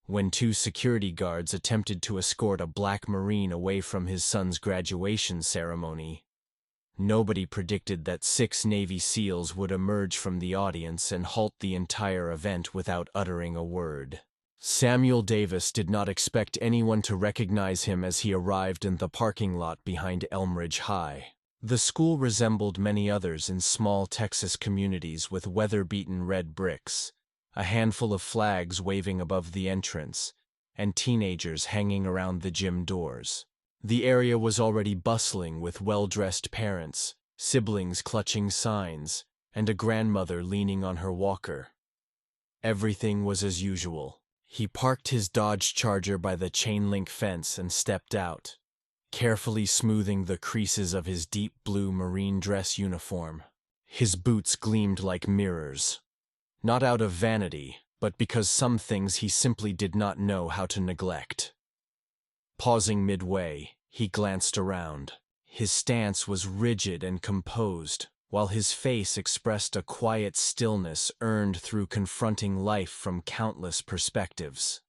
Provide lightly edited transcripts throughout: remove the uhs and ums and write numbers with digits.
when two security guards attempted to escort a black Marine away from his son's graduation ceremony. Nobody predicted that 6 Navy SEALs would emerge from the audience and halt the entire event without uttering a word. Samuel Davis did not expect anyone to recognize him as he arrived in the parking lot behind Elmridge High. The school resembled many others in small Texas communities with weather-beaten red bricks, a handful of flags waving above the entrance, and teenagers hanging around the gym doors. The area was already bustling with well-dressed parents, siblings clutching signs, and a grandmother leaning on her walker. Everything was as usual. He parked his Dodge Charger by the chain-link fence and stepped out, carefully smoothing the creases of his deep blue Marine dress uniform. His boots gleamed like mirrors, not out of vanity, but because some things he simply did not know how to neglect. Pausing midway, he glanced around. His stance was rigid and composed, while his face expressed a quiet stillness earned through confronting life from countless perspectives.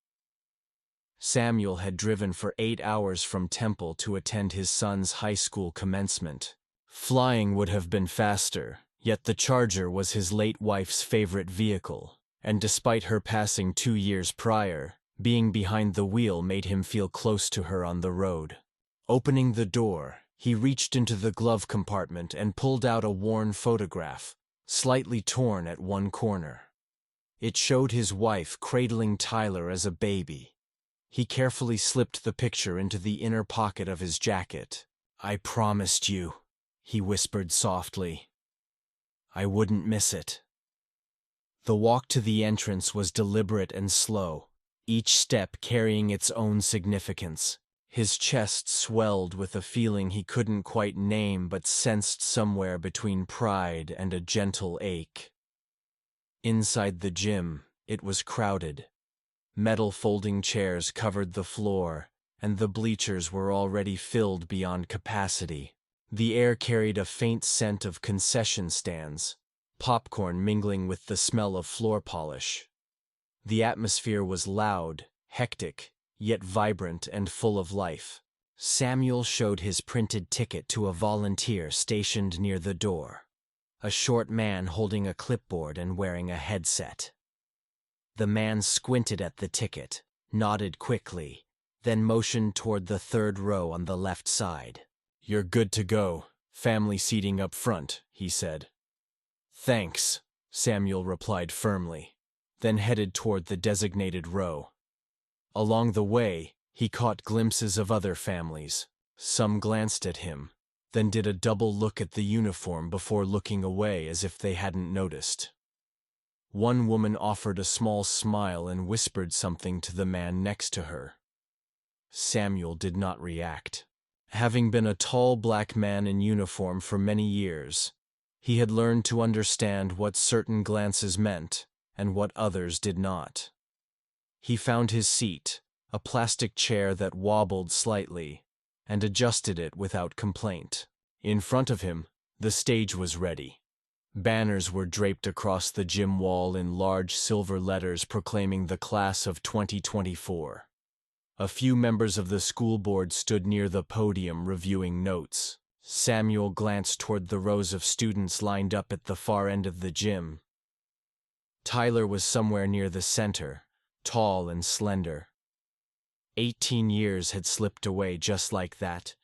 Samuel had driven for 8 hours from Temple to attend his son's high school commencement. Flying would have been faster, yet the Charger was his late wife's favorite vehicle, and despite her passing 2 years prior, being behind the wheel made him feel close to her on the road. Opening the door, he reached into the glove compartment and pulled out a worn photograph, slightly torn at one corner. It showed his wife cradling Tyler as a baby. He carefully slipped the picture into the inner pocket of his jacket. "I promised you," he whispered softly, "I wouldn't miss it." The walk to the entrance was deliberate and slow, each step carrying its own significance. His chest swelled with a feeling he couldn't quite name but sensed somewhere between pride and a gentle ache. Inside the gym, it was crowded. Metal folding chairs covered the floor, and the bleachers were already filled beyond capacity. The air carried a faint scent of concession stands, popcorn mingling with the smell of floor polish. The atmosphere was loud, hectic, yet vibrant and full of life. Samuel showed his printed ticket to a volunteer stationed near the door, a short man holding a clipboard and wearing a headset. The man squinted at the ticket, nodded quickly, then motioned toward the 3rd row on the left side. "You're good to go. Family seating up front," he said. "Thanks," Samuel replied firmly, then headed toward the designated row. Along the way, he caught glimpses of other families. Some glanced at him, then did a double look at the uniform before looking away as if they hadn't noticed. One woman offered a small smile and whispered something to the man next to her. Samuel did not react. Having been a tall black man in uniform for many years, he had learned to understand what certain glances meant and what others did not. He found his seat, a plastic chair that wobbled slightly, and adjusted it without complaint. In front of him, the stage was ready. Banners were draped across the gym wall in large silver letters proclaiming the class of 2024. A few members of the school board stood near the podium reviewing notes. Samuel glanced toward the rows of students lined up at the far end of the gym. Tyler was somewhere near the center, tall and slender. 18 years had slipped away just like that,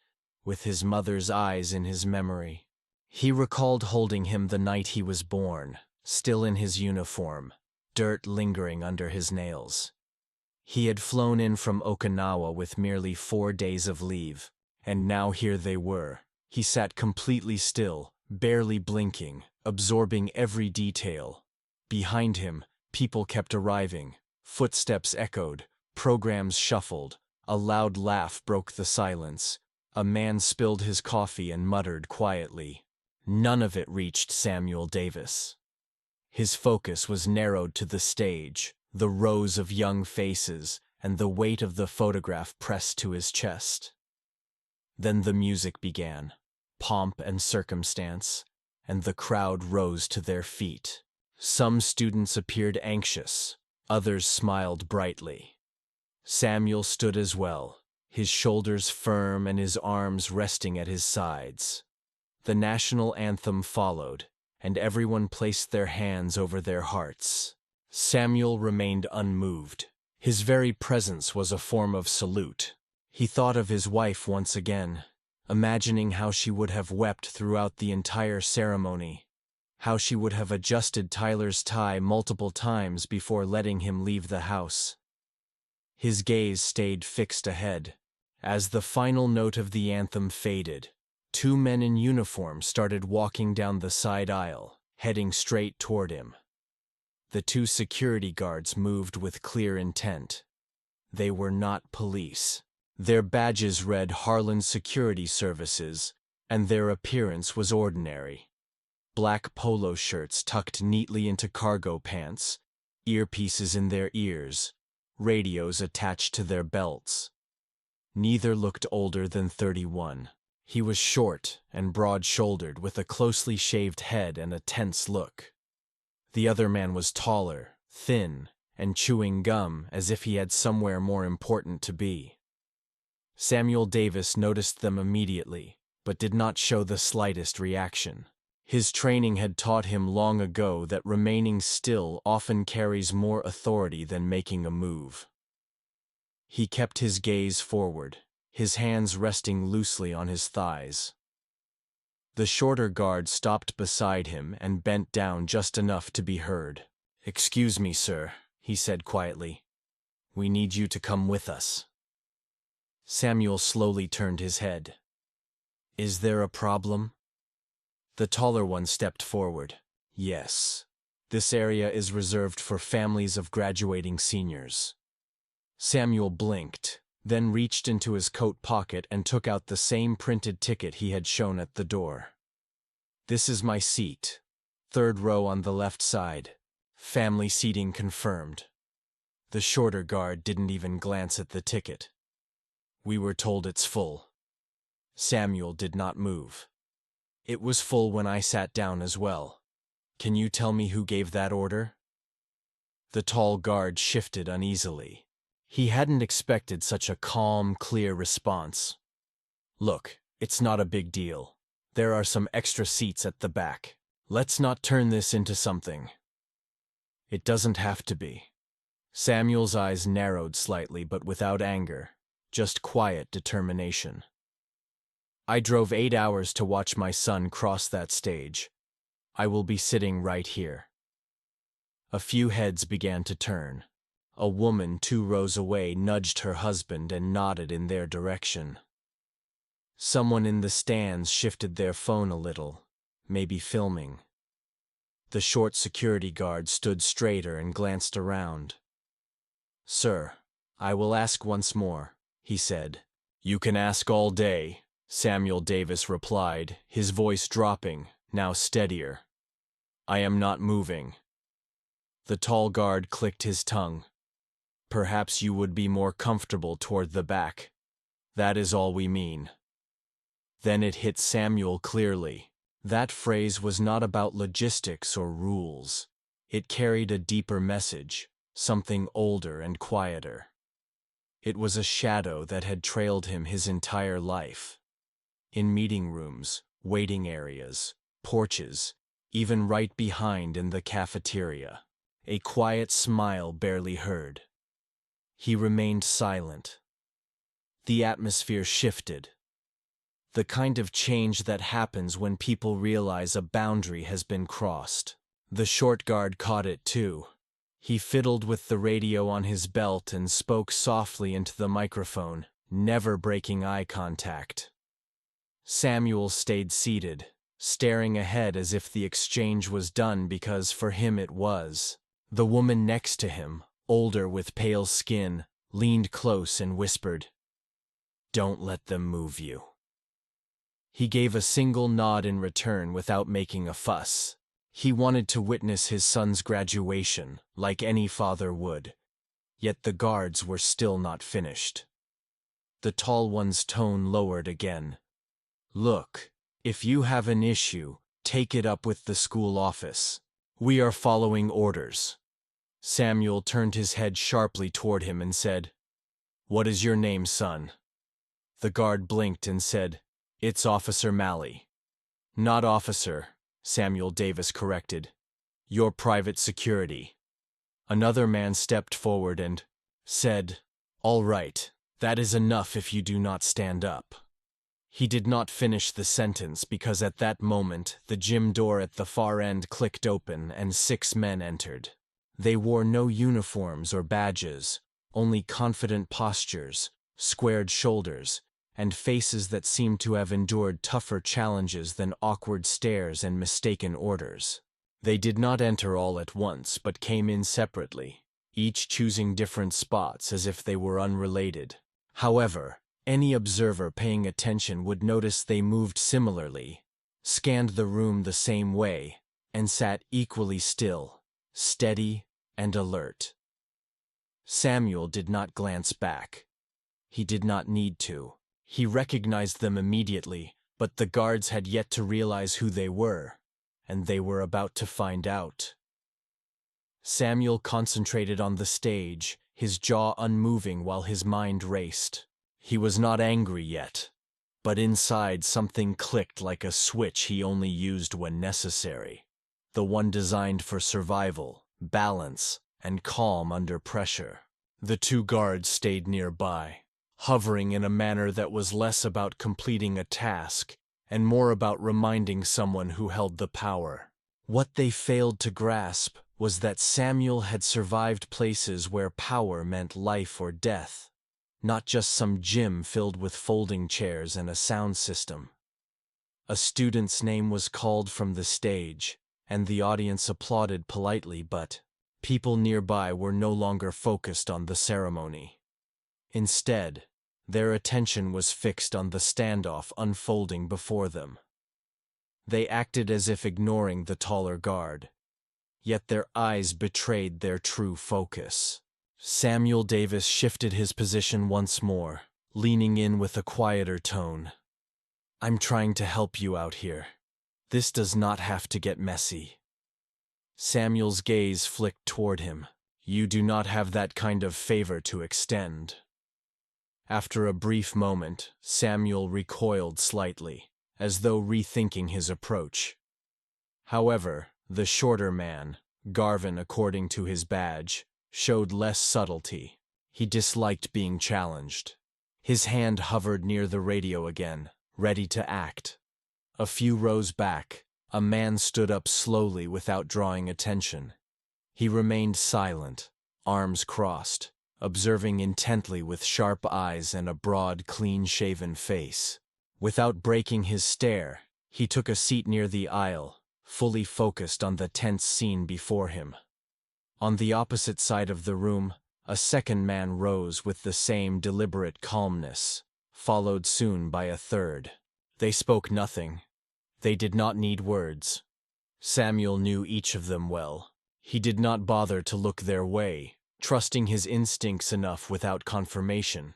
with his mother's eyes in his memory. He recalled holding him the night he was born, still in his uniform, dirt lingering under his nails. He had flown in from Okinawa with merely 4 days of leave, and now here they were. He sat completely still, barely blinking, absorbing every detail. Behind him, people kept arriving. Footsteps echoed, programs shuffled, a loud laugh broke the silence. A man spilled his coffee and muttered quietly. None of it reached Samuel Davis. His focus was narrowed to the stage, the rows of young faces, and the weight of the photograph pressed to his chest. Then the music began, pomp and circumstance, and the crowd rose to their feet. Some students appeared anxious, others smiled brightly. Samuel stood as well, his shoulders firm and his arms resting at his sides. The national anthem followed, and everyone placed their hands over their hearts. Samuel remained unmoved. His very presence was a form of salute. He thought of his wife once again, imagining how she would have wept throughout the entire ceremony, how she would have adjusted Tyler's tie multiple times before letting him leave the house. His gaze stayed fixed ahead. As the final note of the anthem faded, two men in uniform started walking down the side aisle, heading straight toward him. The two security guards moved with clear intent. They were not police. Their badges read Harlan Security Services, and their appearance was ordinary. Black polo shirts tucked neatly into cargo pants, earpieces in their ears, radios attached to their belts. Neither looked older than 31. He was short and broad-shouldered, with a closely shaved head and a tense look. The other man was taller, thin, and chewing gum as if he had somewhere more important to be. Samuel Davis noticed them immediately, but did not show the slightest reaction. His training had taught him long ago that remaining still often carries more authority than making a move. He kept his gaze forward, his hands resting loosely on his thighs. The shorter guard stopped beside him and bent down just enough to be heard. "Excuse me, sir," he said quietly. "We need you to come with us." Samuel slowly turned his head. "Is there a problem?" The taller one stepped forward. "Yes. This area is reserved for families of graduating seniors." Samuel blinked, then reached into his coat pocket and took out the same printed ticket he had shown at the door. "This is my seat. 3rd row on the left side. Family seating confirmed." The shorter guard didn't even glance at the ticket. "We were told it's full." Samuel did not move. "It was full when I sat down as well. Can you tell me who gave that order?" The tall guard shifted uneasily. He hadn't expected such a calm, clear response. "Look, it's not a big deal. There are some extra seats at the back. Let's not turn this into something." "It doesn't have to be." Samuel's eyes narrowed slightly, but without anger, just quiet determination. "I drove 8 hours to watch my son cross that stage. I will be sitting right here." A few heads began to turn. A woman 2 rows away nudged her husband and nodded in their direction. Someone in the stands shifted their phone a little, maybe filming. The short security guard stood straighter and glanced around. "Sir, I will ask once more," he said. "You can ask all day," Samuel Davis replied, his voice dropping, now steadier. "I am not moving." The tall guard clicked his tongue. "Perhaps you would be more comfortable toward the back. That is all we mean." Then it hit Samuel clearly. That phrase was not about logistics or rules. It carried a deeper message, something older and quieter. It was a shadow that had trailed him his entire life. In meeting rooms, waiting areas, porches, even right behind in the cafeteria. A quiet smile barely heard. He remained silent. The atmosphere shifted. The kind of change that happens when people realize a boundary has been crossed. The short guard caught it too. He fiddled with the radio on his belt and spoke softly into the microphone, never breaking eye contact. Samuel stayed seated, staring ahead as if the exchange was done because for him it was. The woman next to him, older with pale skin, leaned close and whispered, "Don't let them move you." He gave a single nod in return without making a fuss. He wanted to witness his son's graduation, like any father would. Yet the guards were still not finished. The tall one's tone lowered again. "Look, if you have an issue, take it up with the school office. We are following orders." Samuel turned his head sharply toward him and said, "What is your name, son?" The guard blinked and said, "It's Officer Malley." "Not officer," Samuel Davis corrected. "Your private security." Another man stepped forward and said, "All right, that is enough if you do not stand up." He did not finish the sentence because at that moment the gym door at the far end clicked open and 6 men entered. They wore no uniforms or badges, only confident postures, squared shoulders, and faces that seemed to have endured tougher challenges than awkward stares and mistaken orders. They did not enter all at once but came in separately, each choosing different spots as if they were unrelated. However, any observer paying attention would notice they moved similarly, scanned the room the same way, and sat equally still, steady and alert. Samuel did not glance back. He did not need to. He recognized them immediately, but the guards had yet to realize who they were, and they were about to find out. Samuel concentrated on the stage, his jaw unmoving while his mind raced. He was not angry yet, but inside something clicked like a switch he only used when necessary. The one designed for survival, balance, and calm under pressure. The 2 guards stayed nearby, hovering in a manner that was less about completing a task and more about reminding someone who held the power. What they failed to grasp was that Samuel had survived places where power meant life or death, not just some gym filled with folding chairs and a sound system. A student's name was called from the stage, and the audience applauded politely, but people nearby were no longer focused on the ceremony. Instead, their attention was fixed on the standoff unfolding before them. They acted as if ignoring the taller guard, yet their eyes betrayed their true focus. Samuel Davis shifted his position once more, leaning in with a quieter tone. "I'm trying to help you out here. This does not have to get messy." Samuel's gaze flicked toward him. "You do not have that kind of favor to extend." After a brief moment, Samuel recoiled slightly, as though rethinking his approach. However, the shorter man, Garvin according to his badge, showed less subtlety. He disliked being challenged. His hand hovered near the radio again, ready to act. A few rows back, a man stood up slowly without drawing attention. He remained silent, arms crossed, observing intently with sharp eyes and a broad, clean-shaven face. Without breaking his stare, he took a seat near the aisle, fully focused on the tense scene before him. On the opposite side of the room, a second man rose with the same deliberate calmness, followed soon by a third. They spoke nothing. They did not need words. Samuel knew each of them well. He did not bother to look their way, trusting his instincts enough without confirmation.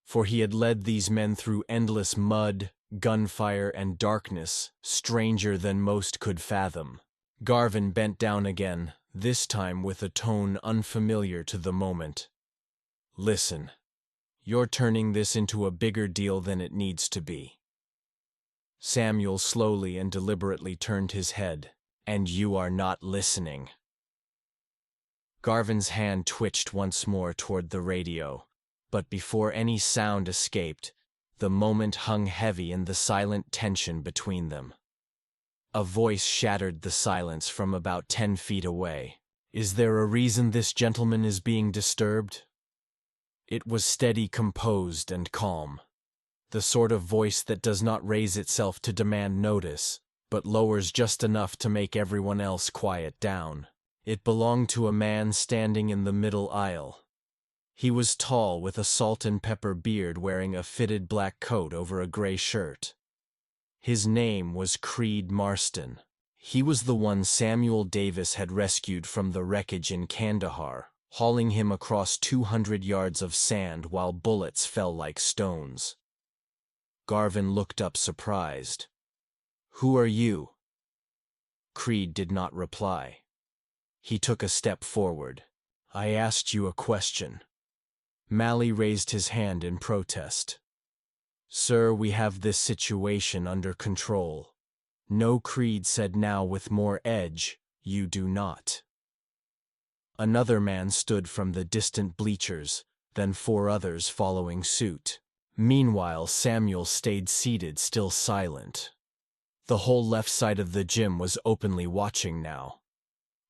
For he had led these men through endless mud, gunfire, and darkness, stranger than most could fathom. Garvin bent down again, this time with a tone unfamiliar to the moment. "Listen, you're turning this into a bigger deal than it needs to be." Samuel slowly and deliberately turned his head. "And you are not listening." Garvin's hand twitched once more toward the radio, but before any sound escaped, the moment hung heavy in the silent tension between them. A voice shattered the silence from about 10 feet away. "Is there a reason this gentleman is being disturbed?" It was steady, composed, and calm. The sort of voice that does not raise itself to demand notice, but lowers just enough to make everyone else quiet down. It belonged to a man standing in the middle aisle. He was tall with a salt and pepper beard, wearing a fitted black coat over a gray shirt. His name was Creed Marston. He was the one Samuel Davis had rescued from the wreckage in Kandahar, hauling him across 200 yards of sand while bullets fell like stones. Garvin looked up surprised. "Who are you?" Creed did not reply. He took a step forward. "I asked you a question." Mally raised his hand in protest. "Sir, we have this situation under control." "No," Creed said now with more edge, "you do not." Another man stood from the distant bleachers, then 4 others following suit. Meanwhile, Samuel stayed seated, still silent. The whole left side of the gym was openly watching now.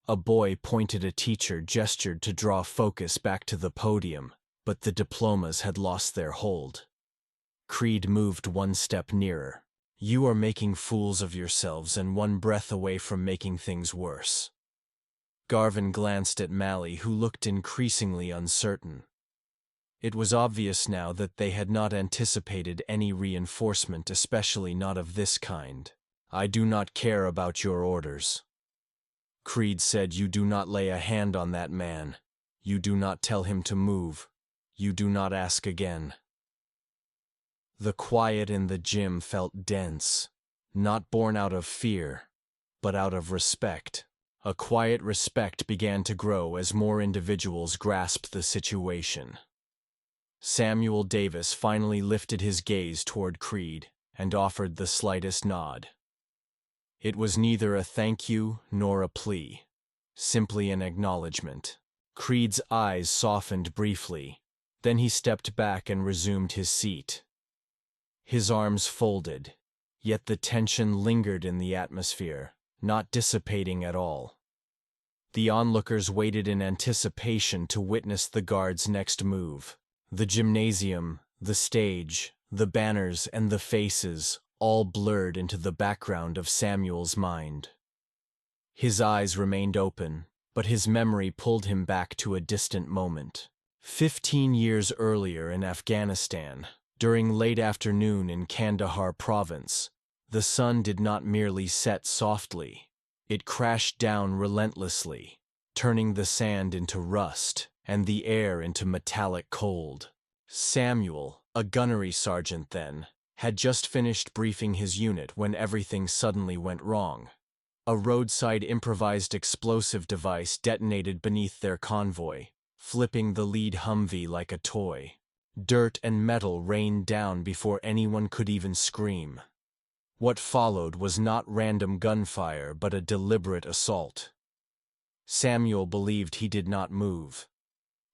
A boy pointed, a teacher gestured to draw focus back to the podium, but the diplomas had lost their hold. Creed moved 1 step nearer. "You are making fools of yourselves and 1 breath away from making things worse." Garvin glanced at Mally, who looked increasingly uncertain. It was obvious now that they had not anticipated any reinforcement, especially not of this kind. "I do not care about your orders." Creed said, "You do not lay a hand on that man. You do not tell him to move. You do not ask again." The quiet in the gym felt dense, not born out of fear, but out of respect. A quiet respect began to grow as more individuals grasped the situation. Samuel Davis finally lifted his gaze toward Creed and offered the slightest nod. It was neither a thank you nor a plea, simply an acknowledgement. Creed's eyes softened briefly, then he stepped back and resumed his seat. His arms folded, yet the tension lingered in the atmosphere, not dissipating at all. The onlookers waited in anticipation to witness the guard's next move. The gymnasium, the stage, the banners, and the faces all blurred into the background of Samuel's mind. His eyes remained open, but his memory pulled him back to a distant moment. 15 years earlier in Afghanistan, during late afternoon in Kandahar province, the sun did not merely set softly. It crashed down relentlessly, turning the sand into rust and the air into metallic cold. Samuel, a gunnery sergeant then, had just finished briefing his unit when everything suddenly went wrong. A roadside improvised explosive device detonated beneath their convoy, flipping the lead Humvee like a toy. Dirt and metal rained down before anyone could even scream. What followed was not random gunfire but a deliberate assault. Samuel believed he did not move.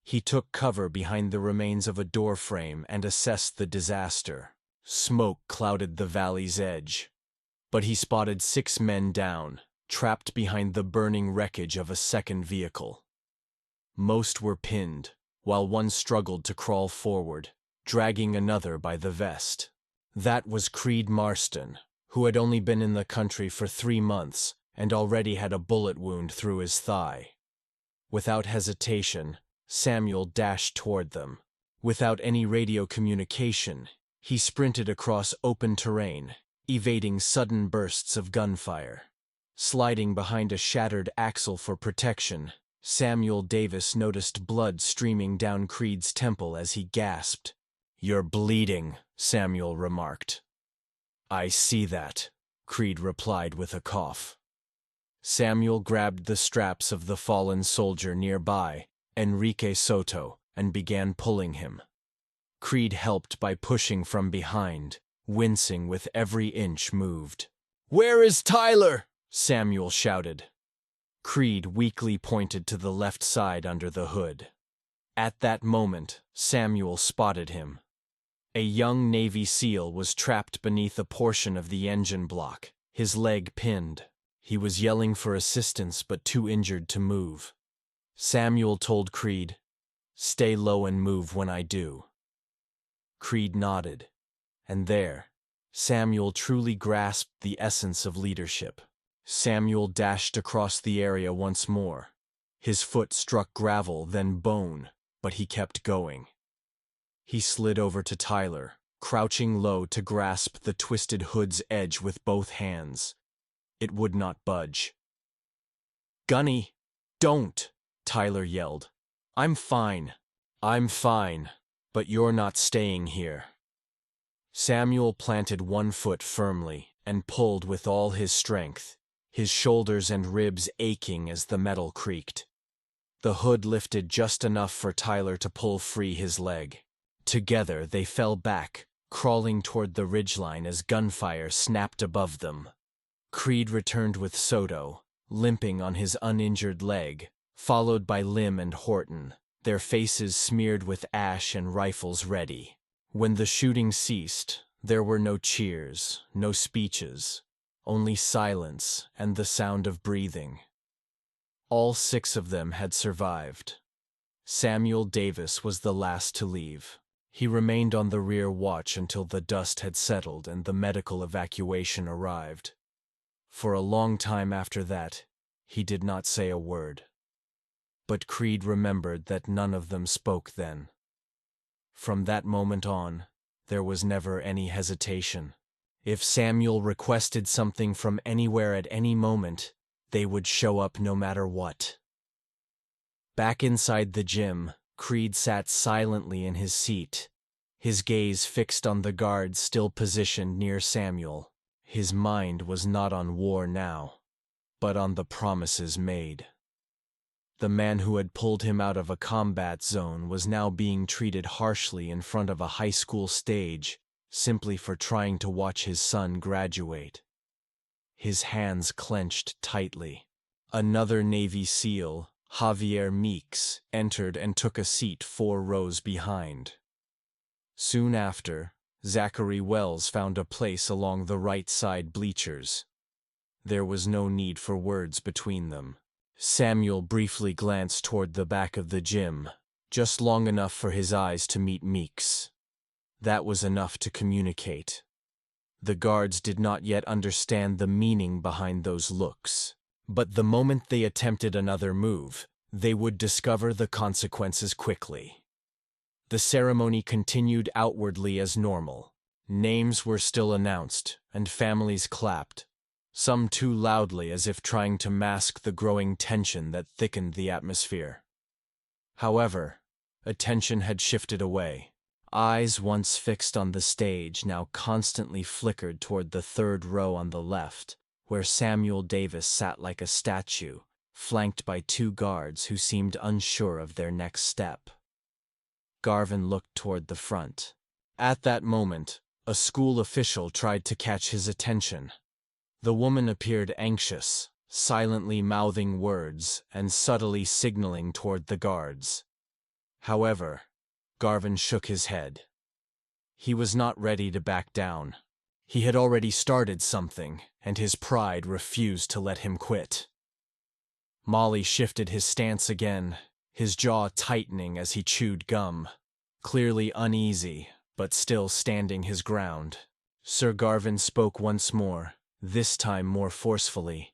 He took cover behind the remains of a doorframe and assessed the disaster. Smoke clouded the valley's edge, but he spotted 6 men down, trapped behind the burning wreckage of a second vehicle. Most were pinned, while one struggled to crawl forward, dragging another by the vest. That was Creed Marston, who had only been in the country for 3 months and already had a bullet wound through his thigh. Without hesitation, Samuel dashed toward them. Without any radio communication, he sprinted across open terrain, evading sudden bursts of gunfire. Sliding behind a shattered axle for protection, Samuel Davis noticed blood streaming down Creed's temple as he gasped. "You're bleeding," Samuel remarked. "I see that," Creed replied with a cough. Samuel grabbed the straps of the fallen soldier nearby, Enrique Soto, and began pulling him. Creed helped by pushing from behind, wincing with every inch moved. "Where is Tyler?" Samuel shouted. Creed weakly pointed to the left side under the hood. At that moment, Samuel spotted him. A young Navy SEAL was trapped beneath a portion of the engine block, his leg pinned. He was yelling for assistance but too injured to move. Samuel told Creed, "Stay low and move when I do." Creed nodded, and there, Samuel truly grasped the essence of leadership. Samuel dashed across the area once more. His foot struck gravel, then bone, but he kept going. He slid over to Tyler, crouching low to grasp the twisted hood's edge with both hands. It would not budge. "Gunny, don't!" Tyler yelled. I'm fine, but you're not staying here." Samuel planted one foot firmly and pulled with all his strength, his shoulders and ribs aching as the metal creaked. The hood lifted just enough for Tyler to pull free his leg. Together they fell back, crawling toward the ridgeline as gunfire snapped above them. Creed returned with Soto, limping on his uninjured leg, followed by Lim and Horton, their faces smeared with ash and rifles ready. When the shooting ceased, there were no cheers, no speeches, only silence and the sound of breathing. All 6 of them had survived. Samuel Davis was the last to leave. He remained on the rear watch until the dust had settled and the medical evacuation arrived. For a long time after that, he did not say a word. But Creed remembered that none of them spoke then. From that moment on, there was never any hesitation. If Samuel requested something from anywhere at any moment, they would show up no matter what. Back inside the gym, Creed sat silently in his seat, his gaze fixed on the guards still positioned near Samuel. His mind was not on war now, but on the promises made. The man who had pulled him out of a combat zone was now being treated harshly in front of a high school stage simply for trying to watch his son graduate. His hands clenched tightly. Another Navy SEAL, Javier Meeks, entered and took a seat 4 rows behind. Soon after, Zachary Wells found a place along the right side bleachers. There was no need for words between them. Samuel briefly glanced toward the back of the gym, just long enough for his eyes to meet Meeks. That was enough to communicate. The guards did not yet understand the meaning behind those looks, but the moment they attempted another move, they would discover the consequences quickly. The ceremony continued outwardly as normal. Names were still announced, and families clapped, some too loudly as if trying to mask the growing tension that thickened the atmosphere. However, attention had shifted away. Eyes once fixed on the stage now constantly flickered toward the 3rd row on the left, where Samuel Davis sat like a statue, flanked by 2 guards who seemed unsure of their next step. Garvin looked toward the front. At that moment, a school official tried to catch his attention. The woman appeared anxious, silently mouthing words and subtly signaling toward the guards. However, Garvin shook his head. He was not ready to back down. He had already started something, and his pride refused to let him quit. Molly shifted his stance again, his jaw tightening as he chewed gum, clearly uneasy, but still standing his ground. Sir Garvin spoke once more, this time more forcefully.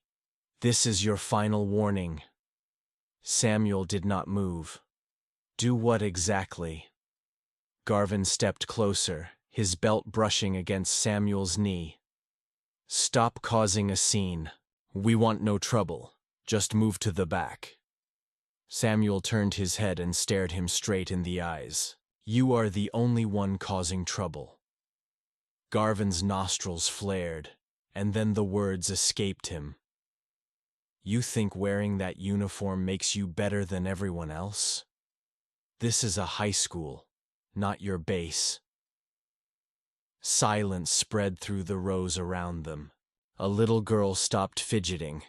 "This is your final warning." Samuel did not move. "Do what exactly?" Garvin stepped closer, his belt brushing against Samuel's knee. "Stop causing a scene. We want no trouble. Just move to the back." Samuel turned his head and stared him straight in the eyes. "You are the only one causing trouble." Garvin's nostrils flared, and then the words escaped him. "You think wearing that uniform makes you better than everyone else? This is a high school, not your base." Silence spread through the rows around them. A little girl stopped fidgeting.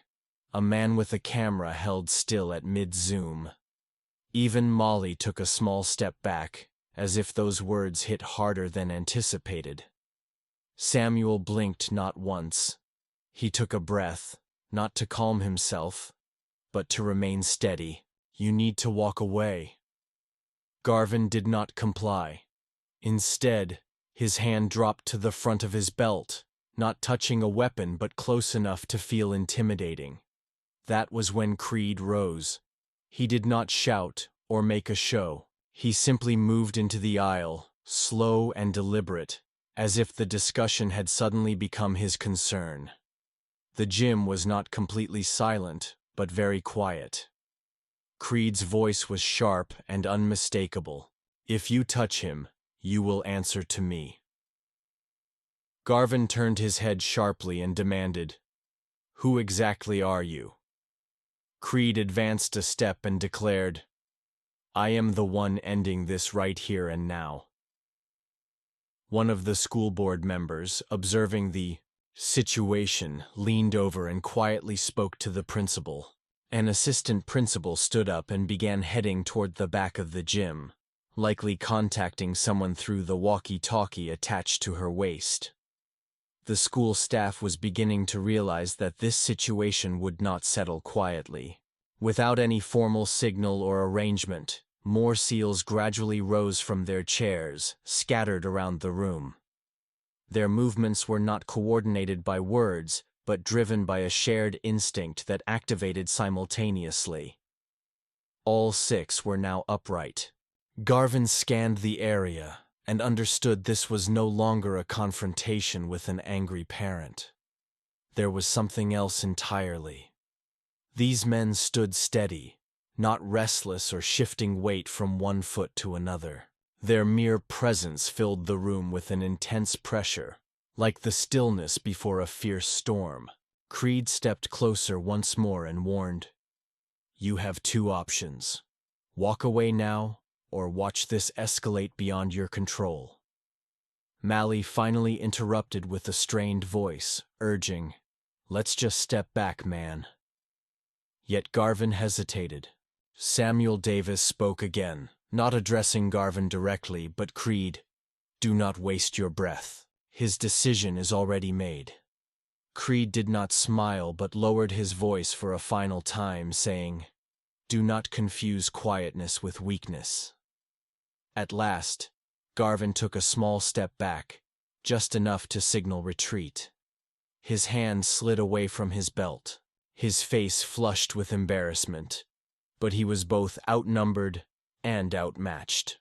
A man with a camera held still at mid-zoom. Even Molly took a small step back, as if those words hit harder than anticipated. Samuel blinked not once. He took a breath, not to calm himself, but to remain steady. "You need to walk away." Garvin did not comply. Instead, his hand dropped to the front of his belt, not touching a weapon but close enough to feel intimidating. That was when Creed rose. He did not shout or make a show. He simply moved into the aisle, slow and deliberate, as if the discussion had suddenly become his concern. The gym was not completely silent, but very quiet. Creed's voice was sharp and unmistakable. "If you touch him, you will answer to me." Garvin turned his head sharply and demanded, "Who exactly are you?" Creed advanced a step and declared, "I am the one ending this right here and now." One of the school board members, observing the situation, leaned over and quietly spoke to the principal. An assistant principal stood up and began heading toward the back of the gym, likely contacting someone through the walkie-talkie attached to her waist. The school staff was beginning to realize that this situation would not settle quietly. Without any formal signal or arrangement, more SEALs gradually rose from their chairs, scattered around the room. Their movements were not coordinated by words, but driven by a shared instinct that activated simultaneously. All 6 were now upright. Garvin scanned the area and understood this was no longer a confrontation with an angry parent. There was something else entirely. These men stood steady, not restless or shifting weight from one foot to another. Their mere presence filled the room with an intense pressure, like the stillness before a fierce storm. Creed stepped closer once more and warned, "You have 2 options. Walk away now, or watch this escalate beyond your control." Mally finally interrupted with a strained voice, urging, "Let's just step back, man." Yet Garvin hesitated. Samuel Davis spoke again, not addressing Garvin directly, but Creed, "Do not waste your breath. His decision is already made." Creed did not smile but lowered his voice for a final time, saying, "Do not confuse quietness with weakness." At last, Garvin took a small step back, just enough to signal retreat. His hand slid away from his belt, his face flushed with embarrassment, but he was both outnumbered and outmatched.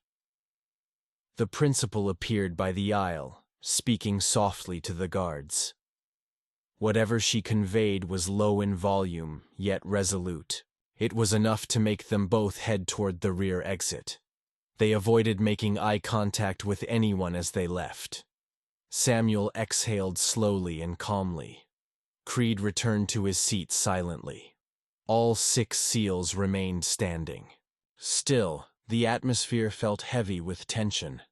The principal appeared by the aisle, speaking softly to the guards. Whatever she conveyed was low in volume, yet resolute. It was enough to make them both head toward the rear exit. They avoided making eye contact with anyone as they left. Samuel exhaled slowly and calmly. Creed returned to his seat silently. All 6 SEALs remained standing. Still, the atmosphere felt heavy with tension,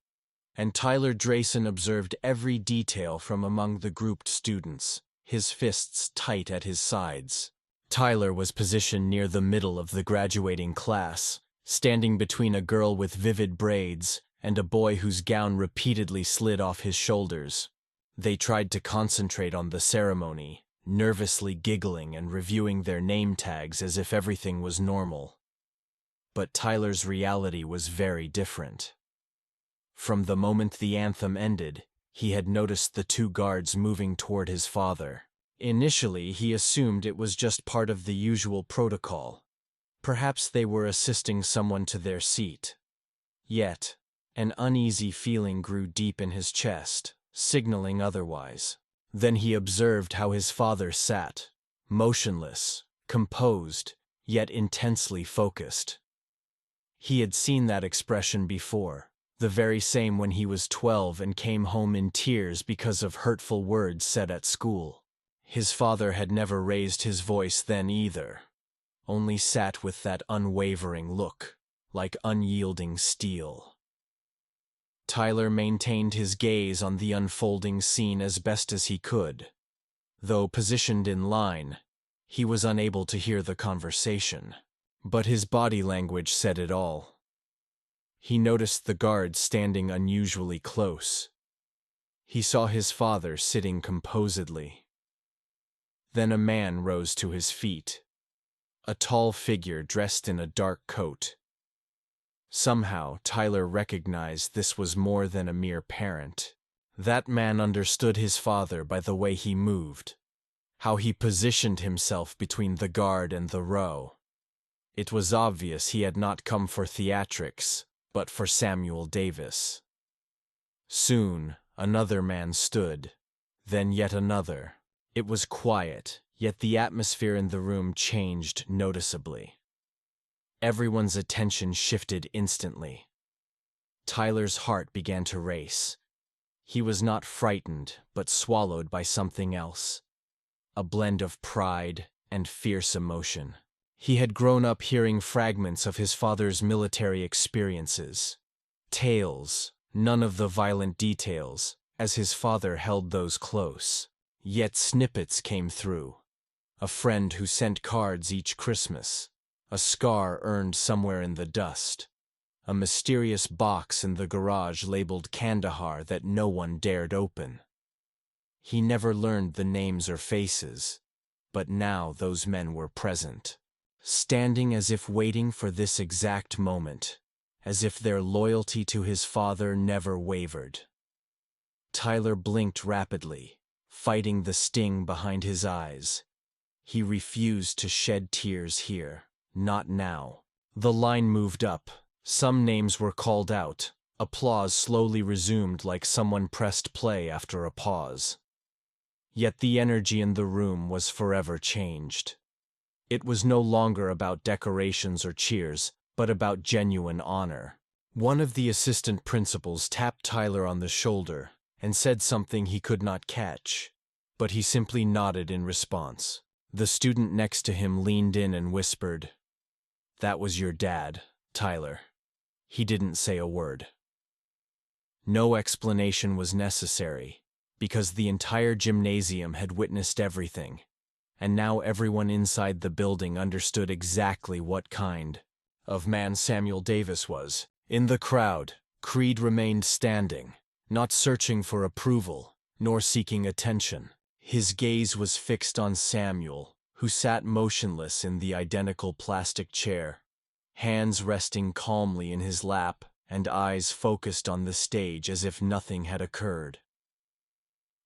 and Tyler Drayson observed every detail from among the grouped students, his fists tight at his sides. Tyler was positioned near the middle of the graduating class, standing between a girl with vivid braids and a boy whose gown repeatedly slid off his shoulders. They tried to concentrate on the ceremony, nervously giggling and reviewing their name tags as if everything was normal. But Tyler's reality was very different. From the moment the anthem ended, he had noticed the 2 guards moving toward his father. Initially, he assumed it was just part of the usual protocol. Perhaps they were assisting someone to their seat. Yet, an uneasy feeling grew deep in his chest, signaling otherwise. Then he observed how his father sat, motionless, composed, yet intensely focused. He had seen that expression before, the very same when he was 12 and came home in tears because of hurtful words said at school. His father had never raised his voice then either, only sat with that unwavering look, like unyielding steel. Tyler maintained his gaze on the unfolding scene as best as he could. Though positioned in line, he was unable to hear the conversation. But his body language said it all. He noticed the guards standing unusually close. He saw his father sitting composedly. Then a man rose to his feet, a tall figure dressed in a dark coat. Somehow, Tyler recognized this was more than a mere parent. That man understood his father by the way he moved, how he positioned himself between the guard and the row. It was obvious he had not come for theatrics, but for Samuel Davis. Soon, another man stood, then yet another. It was quiet, yet the atmosphere in the room changed noticeably. Everyone's attention shifted instantly. Tyler's heart began to race. He was not frightened, but swallowed by something else, a blend of pride and fierce emotion. He had grown up hearing fragments of his father's military experiences. Tales, none of the violent details, as his father held those close. Yet snippets came through. A friend who sent cards each Christmas. A scar earned somewhere in the dust. A mysterious box in the garage labeled Kandahar that no one dared open. He never learned the names or faces, but now those men were present, standing as if waiting for this exact moment, as if their loyalty to his father never wavered. Tyler blinked rapidly, fighting the sting behind his eyes. He refused to shed tears here, not now. The line moved up. Some names were called out. Applause slowly resumed like someone pressed play after a pause. Yet the energy in the room was forever changed. It was no longer about decorations or cheers, but about genuine honor. One of the assistant principals tapped Tyler on the shoulder and said something he could not catch, but he simply nodded in response. The student next to him leaned in and whispered, "That was your dad, Tyler." He didn't say a word. No explanation was necessary, because the entire gymnasium had witnessed everything, and now everyone inside the building understood exactly what kind of man Samuel Davis was. In the crowd, Creed remained standing, not searching for approval, nor seeking attention. His gaze was fixed on Samuel, who sat motionless in the identical plastic chair, hands resting calmly in his lap and eyes focused on the stage as if nothing had occurred.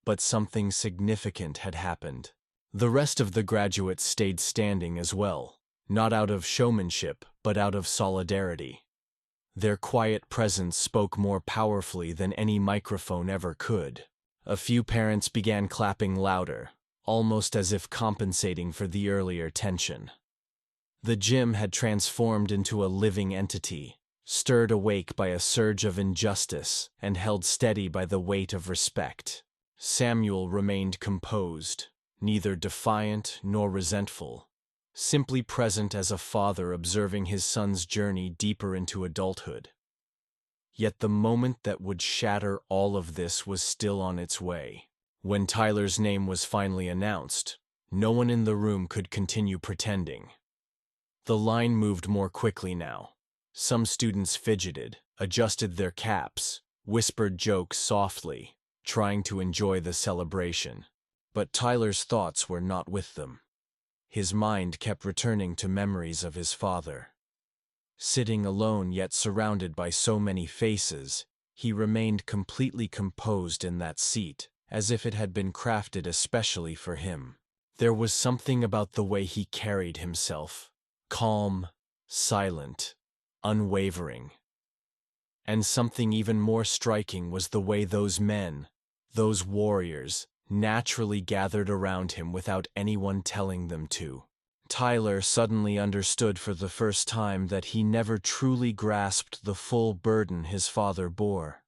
But something significant had happened. The rest of the graduates stayed standing as well, not out of showmanship, but out of solidarity. Their quiet presence spoke more powerfully than any microphone ever could. A few parents began clapping louder, almost as if compensating for the earlier tension. The gym had transformed into a living entity, stirred awake by a surge of injustice and held steady by the weight of respect. Samuel remained composed, neither defiant nor resentful, simply present as a father observing his son's journey deeper into adulthood. Yet the moment that would shatter all of this was still on its way. When Tyler's name was finally announced, no one in the room could continue pretending. The line moved more quickly now. Some students fidgeted, adjusted their caps, whispered jokes softly, trying to enjoy the celebration. But Tyler's thoughts were not with them. His mind kept returning to memories of his father. Sitting alone yet surrounded by so many faces, he remained completely composed in that seat, as if it had been crafted especially for him. There was something about the way he carried himself, calm, silent, unwavering. And something even more striking was the way those men, those warriors, naturally gathered around him without anyone telling them to. Tyler suddenly understood for the first time that he never truly grasped the full burden his father bore.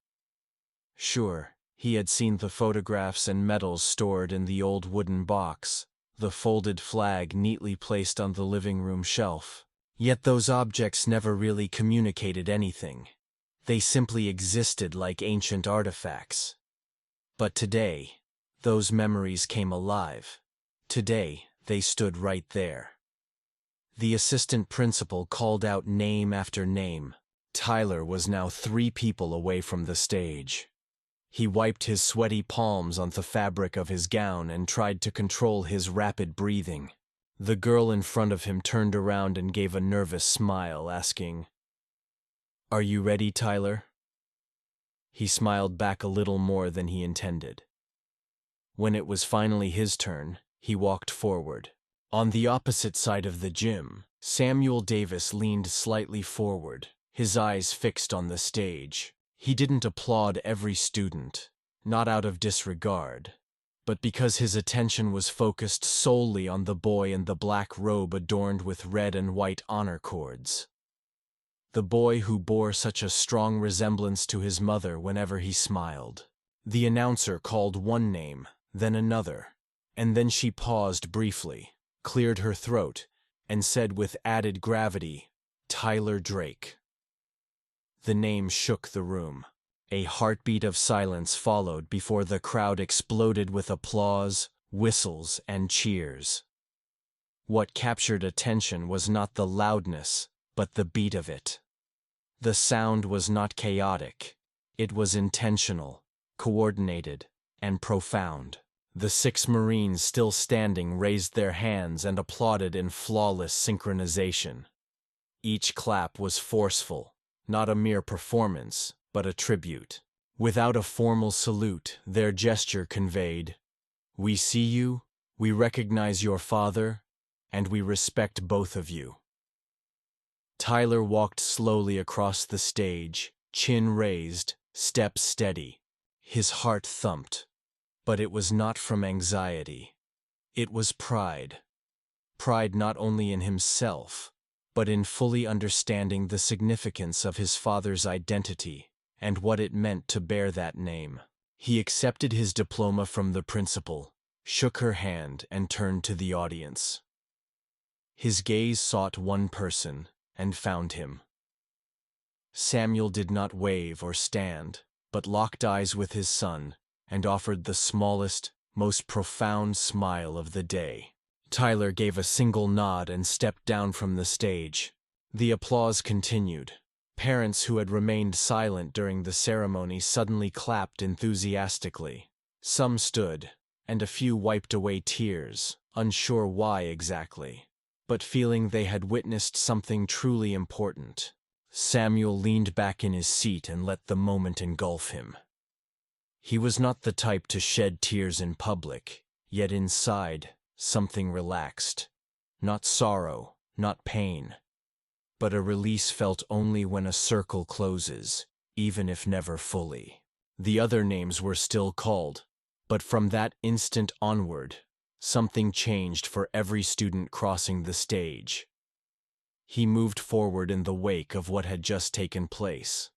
Sure, he had seen the photographs and medals stored in the old wooden box, the folded flag neatly placed on the living room shelf. Yet those objects never really communicated anything. They simply existed like ancient artifacts. But today, those memories came alive. Today, they stood right there. The assistant principal called out name after name. Tyler was now 3 people away from the stage. He wiped his sweaty palms on the fabric of his gown and tried to control his rapid breathing. The girl in front of him turned around and gave a nervous smile, asking, "Are you ready, Tyler?" He smiled back a little more than he intended. When it was finally his turn, he walked forward. On the opposite side of the gym, Samuel Davis leaned slightly forward, his eyes fixed on the stage. He didn't applaud every student, not out of disregard, but because his attention was focused solely on the boy in the black robe adorned with red and white honor cords. The boy who bore such a strong resemblance to his mother whenever he smiled. The announcer called one name, then another, and then she paused briefly, cleared her throat, and said with added gravity, "Tyler Drake." The name shook the room. A heartbeat of silence followed before the crowd exploded with applause, whistles, and cheers. What captured attention was not the loudness, but the beat of it. The sound was not chaotic. It was intentional, coordinated, and profound. The 6 Marines still standing raised their hands and applauded in flawless synchronization. Each clap was forceful, not a mere performance, but a tribute. Without a formal salute, their gesture conveyed, "We see you, we recognize your father, and we respect both of you." Tyler walked slowly across the stage, chin raised, step steady. His heart thumped, but it was not from anxiety. It was pride. Pride not only in himself, but in fully understanding the significance of his father's identity and what it meant to bear that name. He accepted his diploma from the principal, shook her hand, and turned to the audience. His gaze sought one person, and found him. Samuel did not wave or stand, but locked eyes with his son, and offered the smallest, most profound smile of the day. Tyler gave a single nod and stepped down from the stage. The applause continued. Parents who had remained silent during the ceremony suddenly clapped enthusiastically. Some stood, and a few wiped away tears, unsure why exactly, but feeling they had witnessed something truly important. Samuel leaned back in his seat and let the moment engulf him. He was not the type to shed tears in public, yet inside, something relaxed. Not sorrow, not pain, but a release felt only when a circle closes, even if never fully. The other names were still called, but from that instant onward, something changed for every student crossing the stage. He moved forward in the wake of what had just taken place.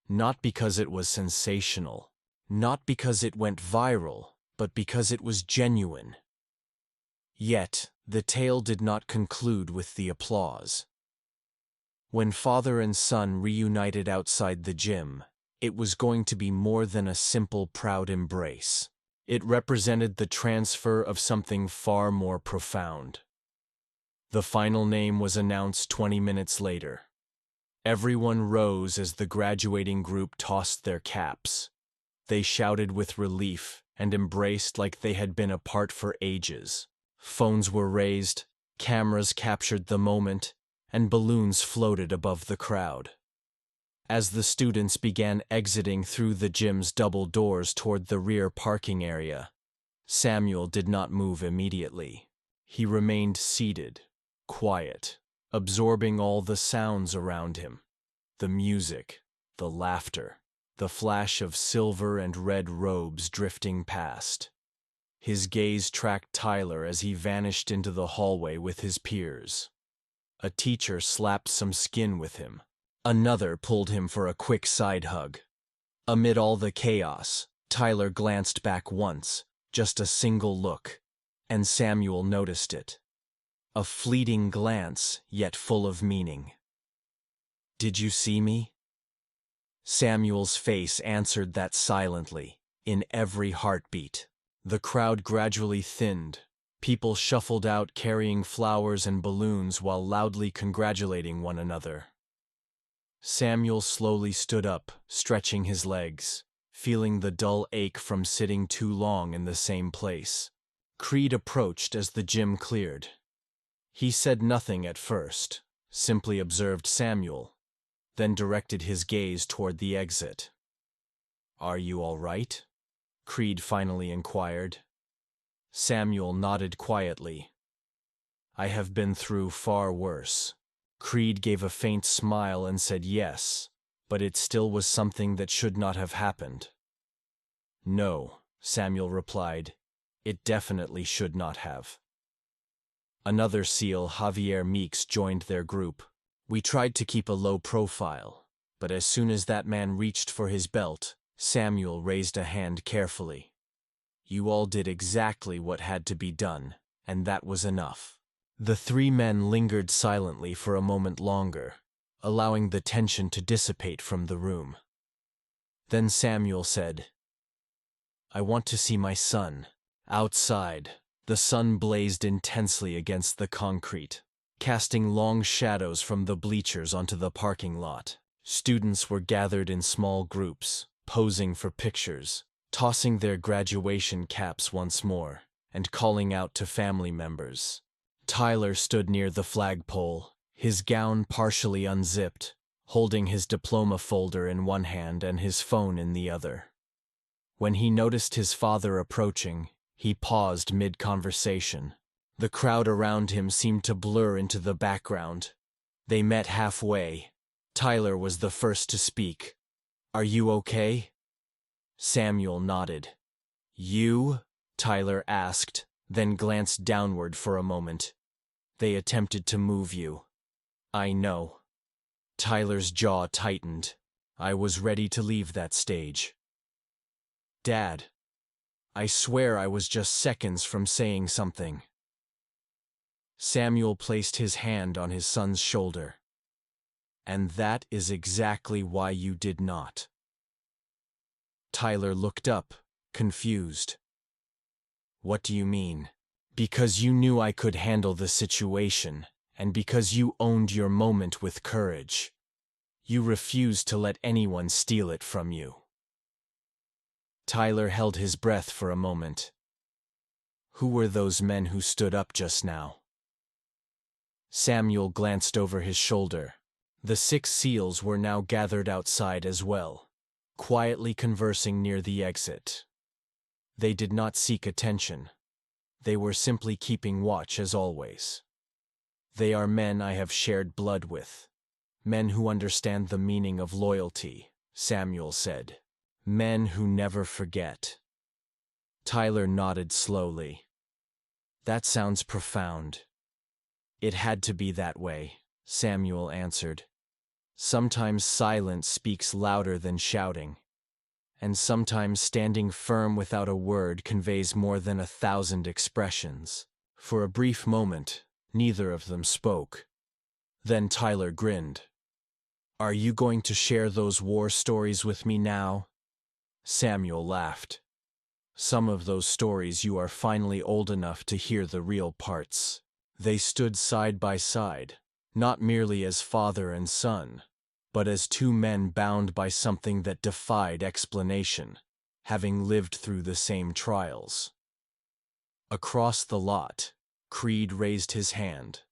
Not because it was sensational, not because it went viral, but because it was genuine. Yet, the tale did not conclude with the applause. When father and son reunited outside the gym, it was going to be more than a simple proud embrace. It represented the transfer of something far more profound. The final name was announced 20 minutes later. Everyone rose as the graduating group tossed their caps. They shouted with relief and embraced like they had been apart for ages. Phones were raised, cameras captured the moment, and balloons floated above the crowd. As the students began exiting through the gym's double doors toward the rear parking area, Samuel did not move immediately. He remained seated, quiet, absorbing all the sounds around him. The music, the laughter, the flash of silver and red robes drifting past. His gaze tracked Tyler as he vanished into the hallway with his peers. A teacher slapped some skin with him. Another pulled him for a quick side hug. Amid all the chaos, Tyler glanced back once, just a single look, and Samuel noticed it. A fleeting glance, yet full of meaning. "Did you see me?" Samuel's face answered that silently, in every heartbeat. The crowd gradually thinned. People shuffled out carrying flowers and balloons while loudly congratulating one another. Samuel slowly stood up, stretching his legs, feeling the dull ache from sitting too long in the same place. Creed approached as the gym cleared. He said nothing at first, simply observed Samuel, then directed his gaze toward the exit. "Are you all right?" Creed finally inquired. Samuel nodded quietly. "I have been through far worse." Creed gave a faint smile and said yes, but it still was something that should not have happened. "No," Samuel replied, "it definitely should not have." Another SEAL, Javier Meeks, joined their group. "We tried to keep a low profile, but as soon as that man reached for his belt, Samuel raised a hand carefully. You all did exactly what had to be done, and that was enough. The three men lingered silently for a moment longer, allowing the tension to dissipate from the room. Then Samuel said, "I want to see my son." Outside, the sun blazed intensely against the concrete, casting long shadows from the bleachers onto the parking lot. Students were gathered in small groups, posing for pictures, tossing their graduation caps once more, and calling out to family members. Tyler stood near the flagpole, his gown partially unzipped, holding his diploma folder in one hand and his phone in the other. When he noticed his father approaching, he paused mid-conversation. The crowd around him seemed to blur into the background. They met halfway. Tyler was the first to speak. "Are you okay?" Samuel nodded. "You?" Tyler asked, then glanced downward for a moment. "They attempted to move you." "I know." Tyler's jaw tightened. "I was ready to leave that stage." "Dad, I swear I was just seconds from saying something." Samuel placed his hand on his son's shoulder. "And that is exactly why you did not." Tyler looked up, confused. "What do you mean?" "Because you knew I could handle the situation, and because you owned your moment with courage. You refused to let anyone steal it from you." Tyler held his breath for a moment. Who were those men who stood up just now? Samuel glanced over his shoulder. The 6 SEALs were now gathered outside as well, quietly conversing near the exit. They did not seek attention. They were simply keeping watch as always. "They are men I have shared blood with. Men who understand the meaning of loyalty," Samuel said. "Men who never forget." Tyler nodded slowly. "That sounds profound." "It had to be that way," Samuel answered. "Sometimes silence speaks louder than shouting, and sometimes standing firm without a word conveys more than 1,000 expressions." For a brief moment, neither of them spoke. Then Tyler grinned. "Are you going to share those war stories with me now?" Samuel laughed. "Some of those stories you are finally old enough to hear the real parts." They stood side by side, not merely as father and son, but as 2 men bound by something that defied explanation, having lived through the same trials. Across the lot, Creed raised his hand,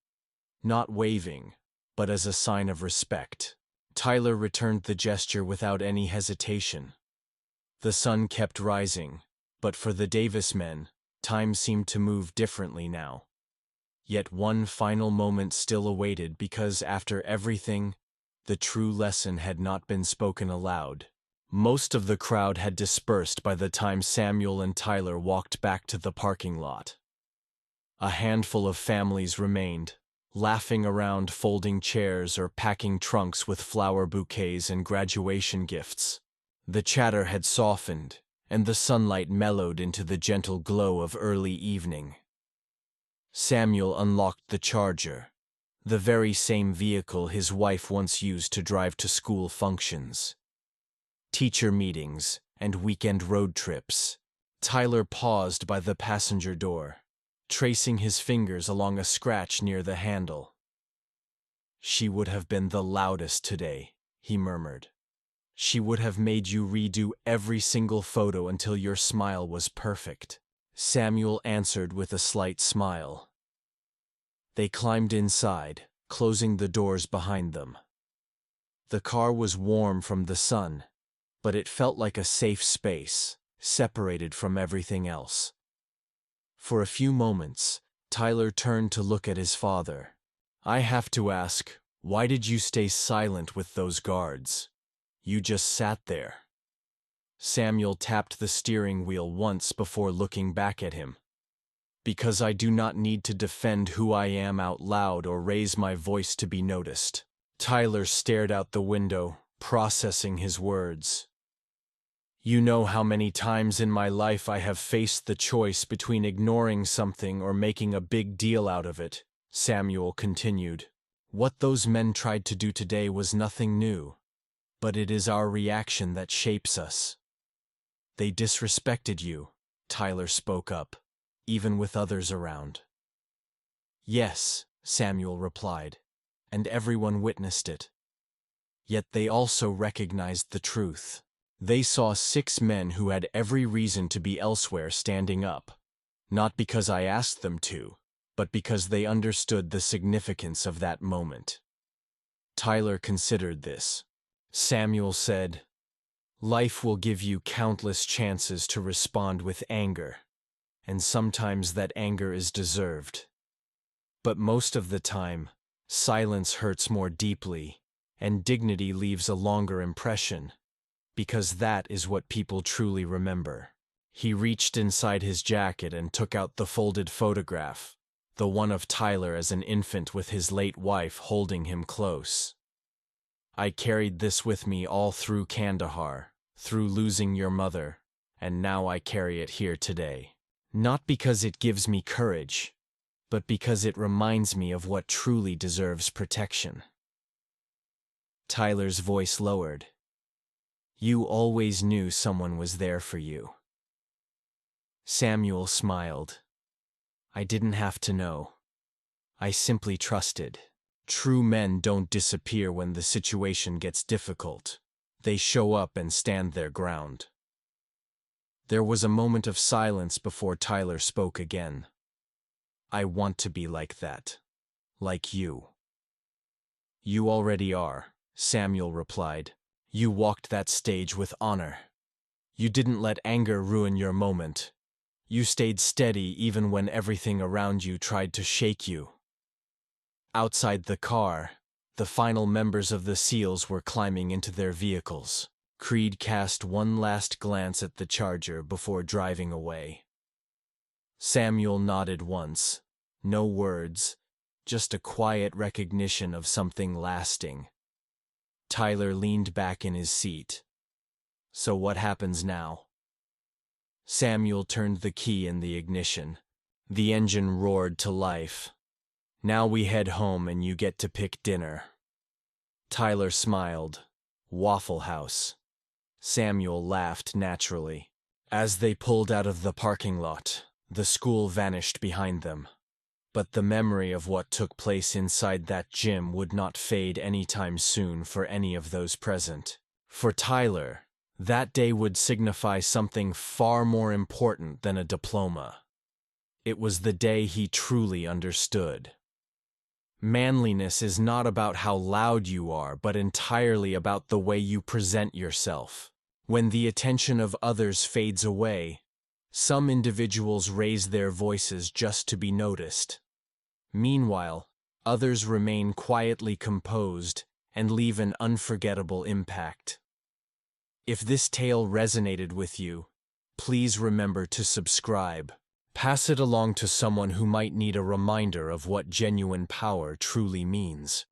not waving, but as a sign of respect. Tyler returned the gesture without any hesitation. The sun kept rising, but for the Davis men, time seemed to move differently now. Yet one final moment still awaited because, after everything, the true lesson had not been spoken aloud. Most of the crowd had dispersed by the time Samuel and Tyler walked back to the parking lot. A handful of families remained, laughing around folding chairs or packing trunks with flower bouquets and graduation gifts. The chatter had softened, and the sunlight mellowed into the gentle glow of early evening. Samuel unlocked the Charger, the very same vehicle his wife once used to drive to school functions, teacher meetings, and weekend road trips. Tyler paused by the passenger door, tracing his fingers along a scratch near the handle. "She would have been the loudest today," he murmured. "She would have made you redo every single photo until your smile was perfect." Samuel answered with a slight smile. They climbed inside, closing the doors behind them. The car was warm from the sun, but it felt like a safe space, separated from everything else. For a few moments, Tyler turned to look at his father. "I have to ask, why did you stay silent with those guards? You just sat there." Samuel tapped the steering wheel once before looking back at him. "Because I do not need to defend who I am out loud or raise my voice to be noticed." Tyler stared out the window, processing his words. "You know how many times in my life I have faced the choice between ignoring something or making a big deal out of it," Samuel continued. What those men tried to do today was nothing new, but it is our reaction that shapes us. They disrespected you, Tyler spoke up, even with others around. Yes, Samuel replied, and everyone witnessed it. Yet they also recognized the truth. They saw 6 men who had every reason to be elsewhere standing up, not because I asked them to, but because they understood the significance of that moment. Tyler considered this. Samuel said, "Life will give you countless chances to respond with anger, and sometimes that anger is deserved. But most of the time, silence hurts more deeply, and dignity leaves a longer impression, because that is what people truly remember." He reached inside his jacket and took out the folded photograph, the one of Tyler as an infant with his late wife holding him close. "I carried this with me all through Kandahar, through losing your mother, and now I carry it here today. Not because it gives me courage, but because it reminds me of what truly deserves protection." Tyler's voice lowered. "You always knew someone was there for you." Samuel smiled. "I didn't have to know. I simply trusted. True men don't disappear when the situation gets difficult. They show up and stand their ground." There was a moment of silence before Tyler spoke again. "I want to be like that. Like you." "You already are," Samuel replied. "You walked that stage with honor. You didn't let anger ruin your moment. You stayed steady even when everything around you tried to shake you." Outside the car, the final members of the SEALs were climbing into their vehicles. Creed cast one last glance at the Charger before driving away. Samuel nodded once. No words, just a quiet recognition of something lasting. Tyler leaned back in his seat. "So what happens now?" Samuel turned the key in the ignition. The engine roared to life. "Now we head home and you get to pick dinner." Tyler smiled. "Waffle House." Samuel laughed naturally. As they pulled out of the parking lot, the school vanished behind them. But the memory of what took place inside that gym would not fade anytime soon for any of those present. For Tyler, that day would signify something far more important than a diploma. It was the day he truly understood. Manliness is not about how loud you are, but entirely about the way you present yourself. When the attention of others fades away, some individuals raise their voices just to be noticed. Meanwhile, others remain quietly composed and leave an unforgettable impact. If this tale resonated with you, please remember to subscribe. Pass it along to someone who might need a reminder of what genuine power truly means.